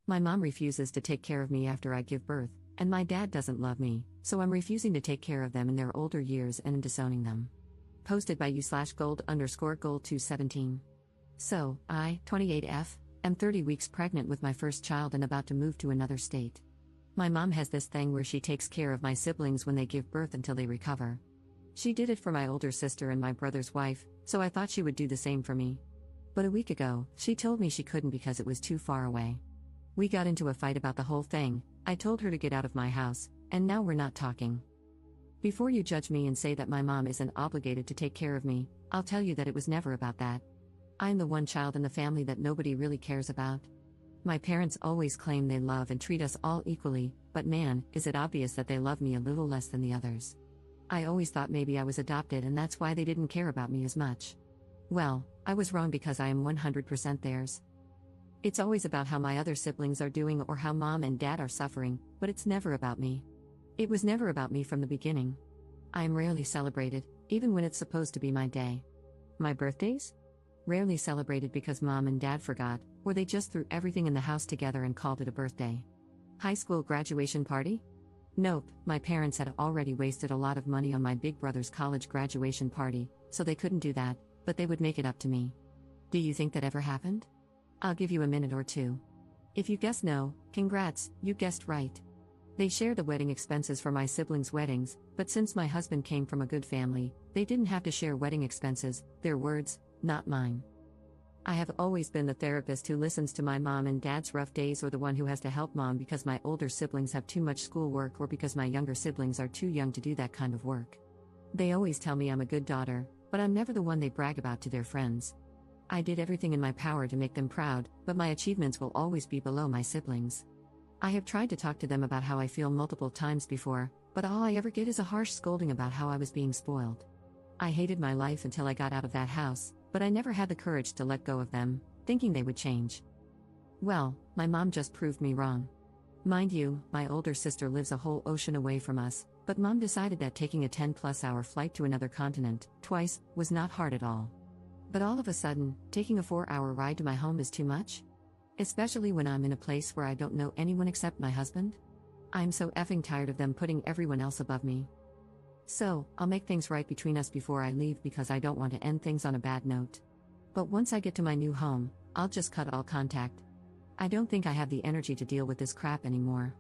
My mom refuses to take care of me after I give birth, and my dad doesn't love me, so I'm refusing to take care of them in their older years and disowning them. Posted by u/gold_gold217. So, I, 28F, am 30 weeks pregnant with my first child and about to move to another state. My mom has this thing where she takes care of my siblings when they give birth until they recover. She did it for my older sister and my brother's wife, so I thought she would do the same for me. But a week ago, she told me she couldn't because it was too far away. We got into a fight about the whole thing. I told her to get out of my house, and now we're not talking. Before you judge me and say that my mom isn't obligated to take care of me, I'll tell you that it was never about that. I'm the one child in the family that nobody really cares about. My parents always claim they love and treat us all equally, but man, is it obvious that they love me a little less than the others. I always thought maybe I was adopted and that's why they didn't care about me as much. Well, I was wrong because I am 100% theirs. It's always about how my other siblings are doing or how mom and dad are suffering, but it's never about me. It was never about me from the beginning. I am rarely celebrated, even when it's supposed to be my day. My birthdays? Rarely celebrated because mom and dad forgot, or they just threw everything in the house together and called it a birthday. High school graduation party? Nope, my parents had already wasted a lot of money on my big brother's college graduation party, so they couldn't do that, but they would make it up to me. Do you think that ever happened? I'll give you a minute or two. If you guess no, congrats, you guessed right. They shared the wedding expenses for my siblings' weddings, but since my husband came from a good family, they didn't have to share wedding expenses, their words, not mine. I have always been the therapist who listens to my mom and dad's rough days or the one who has to help mom because my older siblings have too much schoolwork or because my younger siblings are too young to do that kind of work. They always tell me I'm a good daughter, but I'm never the one they brag about to their friends. I did everything in my power to make them proud, but my achievements will always be below my siblings. I have tried to talk to them about how I feel multiple times before, but all I ever get is a harsh scolding about how I was being spoiled. I hated my life until I got out of that house, but I never had the courage to let go of them, thinking they would change. Well, my mom just proved me wrong. Mind you, my older sister lives a whole ocean away from us, but mom decided that taking a 10+ hour flight to another continent, twice, was not hard at all. But all of a sudden, taking a 4-hour ride to my home is too much? Especially when I'm in a place where I don't know anyone except my husband? I'm so effing tired of them putting everyone else above me. So, I'll make things right between us before I leave because I don't want to end things on a bad note. But once I get to my new home, I'll just cut all contact. I don't think I have the energy to deal with this crap anymore.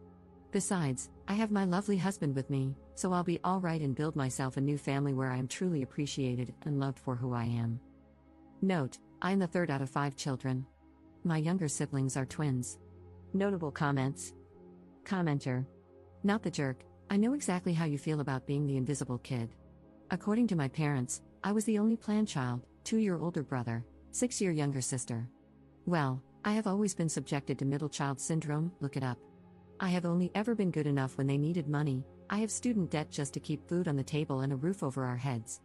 Besides, I have my lovely husband with me, so I'll be alright and build myself a new family where I am truly appreciated and loved for who I am. Note, I'm the third out of 5 children. My younger siblings are twins. Notable comments. Commenter. Not the jerk, I know exactly how you feel about being the invisible kid. According to my parents, I was the only planned child, 2-year older brother, 6-year younger sister. Well, I have always been subjected to middle child syndrome, look it up. I have only ever been good enough when they needed money. I have student debt just to keep food on the table and a roof over our heads.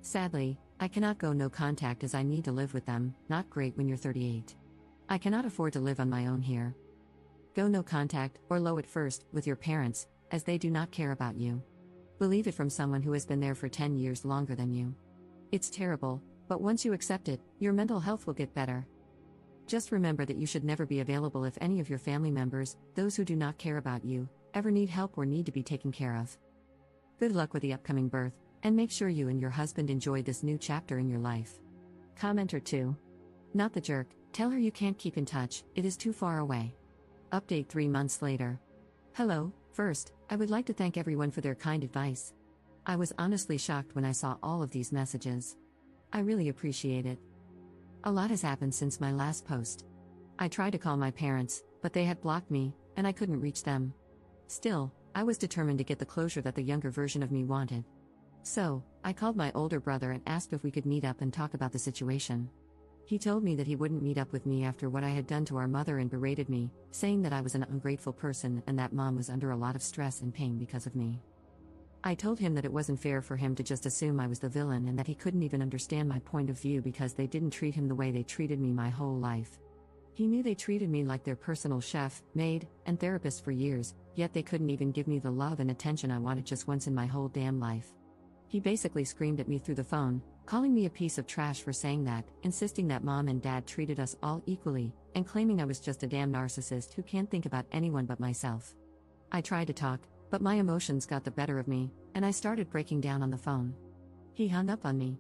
Sadly, I cannot go no contact as I need to live with them, not great when you're 38. I cannot afford to live on my own here. Go no contact, or low at first, with your parents, as they do not care about you. Believe it from someone who has been there for 10 years longer than you. It's terrible, but once you accept it, your mental health will get better. Just remember that you should never be available if any of your family members, those who do not care about you, ever need help or need to be taken care of. Good luck with the upcoming birth, and make sure you and your husband enjoy this new chapter in your life. Commenter 2. Not the jerk, tell her you can't keep in touch, it is too far away. Update 3 months later. Hello, first, I would like to thank everyone for their kind advice. I was honestly shocked when I saw all of these messages. I really appreciate it. A lot has happened since my last post. I tried to call my parents, but they had blocked me, and I couldn't reach them. Still, I was determined to get the closure that the younger version of me wanted. So, I called my older brother and asked if we could meet up and talk about the situation. He told me that he wouldn't meet up with me after what I had done to our mother and berated me, saying that I was an ungrateful person and that mom was under a lot of stress and pain because of me. I told him that it wasn't fair for him to just assume I was the villain and that he couldn't even understand my point of view because they didn't treat him the way they treated me my whole life. He knew they treated me like their personal chef, maid, and therapist for years, yet they couldn't even give me the love and attention I wanted just once in my whole damn life. He basically screamed at me through the phone, calling me a piece of trash for saying that, insisting that mom and dad treated us all equally, and claiming I was just a damn narcissist who can't think about anyone but myself. I tried to talk, but my emotions got the better of me, and I started breaking down on the phone. He hung up on me.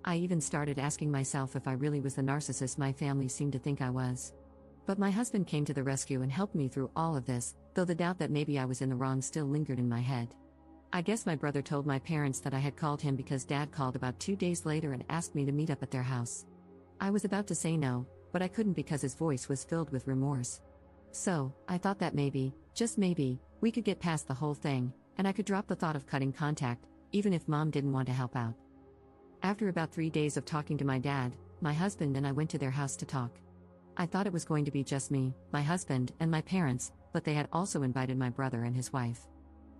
I even started asking myself if I really was the narcissist my family seemed to think I was. But my husband came to the rescue and helped me through all of this, though the doubt that maybe I was in the wrong still lingered in my head. I guess my brother told my parents that I had called him because Dad called about 2 days later and asked me to meet up at their house. I was about to say no, but I couldn't because his voice was filled with remorse. So, I thought that maybe, just maybe, we could get past the whole thing, and I could drop the thought of cutting contact, even if Mom didn't want to help out. After about 3 days of talking to my dad, my husband and I went to their house to talk. I thought it was going to be just me, my husband, and my parents, but they had also invited my brother and his wife.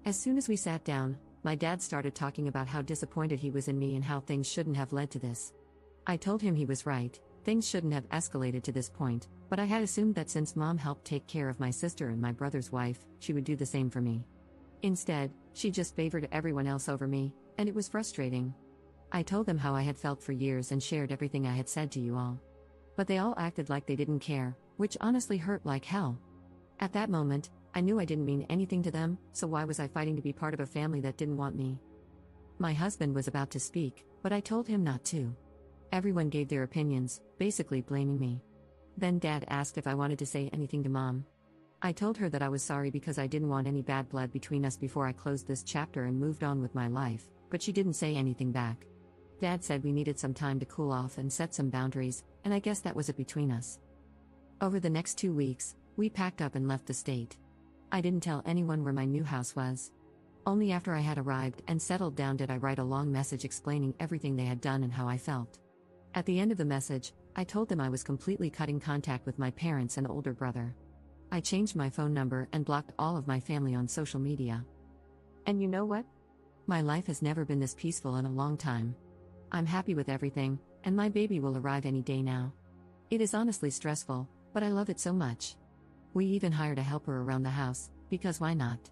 As soon as we sat down, my dad started talking about how disappointed he was in me and how things shouldn't have led to this. I told him he was right, things shouldn't have escalated to this point, but I had assumed that since Mom helped take care of my sister and my brother's wife, she would do the same for me. Instead, she just favored everyone else over me, and it was frustrating. I told them how I had felt for years and shared everything I had said to you all. But they all acted like they didn't care, which honestly hurt like hell. At that moment, I knew I didn't mean anything to them, so why was I fighting to be part of a family that didn't want me? My husband was about to speak, but I told him not to. Everyone gave their opinions, basically blaming me. Then Dad asked if I wanted to say anything to Mom. I told her that I was sorry because I didn't want any bad blood between us before I closed this chapter and moved on with my life, but she didn't say anything back. Dad said we needed some time to cool off and set some boundaries, and I guess that was it between us. Over the next 2 weeks, we packed up and left the state. I didn't tell anyone where my new house was. Only after I had arrived and settled down did I write a long message explaining everything they had done and how I felt. At the end of the message, I told them I was completely cutting contact with my parents and older brother. I changed my phone number and blocked all of my family on social media. And you know what? My life has never been this peaceful in a long time. I'm happy with everything, and my baby will arrive any day now. It is honestly stressful, but I love it so much. We even hired a helper around the house, because why not?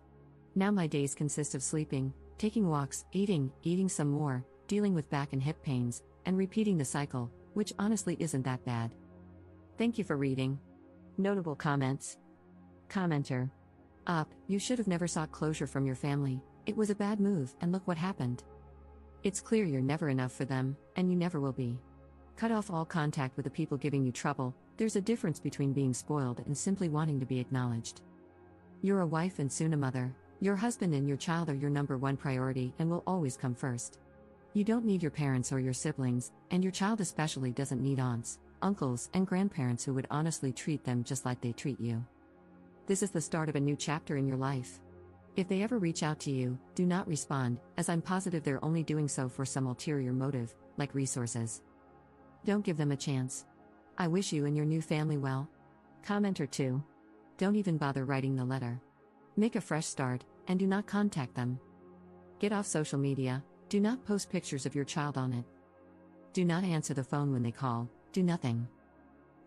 Now my days consist of sleeping, taking walks, eating some more, dealing with back and hip pains, and repeating the cycle, which honestly isn't that bad. Thank you for reading. Notable comments. Commenter. You should have never sought closure from your family. It was a bad move, and look what happened. It's clear you're never enough for them, and you never will be. Cut off all contact with the people giving you trouble. There's a difference between being spoiled and simply wanting to be acknowledged. You're a wife and soon a mother. Your husband and your child are your number one priority and will always come first. You don't need your parents or your siblings, and your child especially doesn't need aunts, uncles, and grandparents who would honestly treat them just like they treat you. This is the start of a new chapter in your life. If they ever reach out to you, do not respond, as I'm positive they're only doing so for some ulterior motive, like resources. Don't give them a chance. I wish you and your new family well. Commenter 2. Don't even bother writing the letter. Make a fresh start, and do not contact them. Get off social media, do not post pictures of your child on it. Do not answer the phone when they call, do nothing.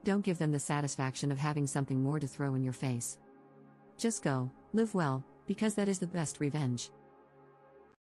Don't give them the satisfaction of having something more to throw in your face. Just go, live well, because that is the best revenge.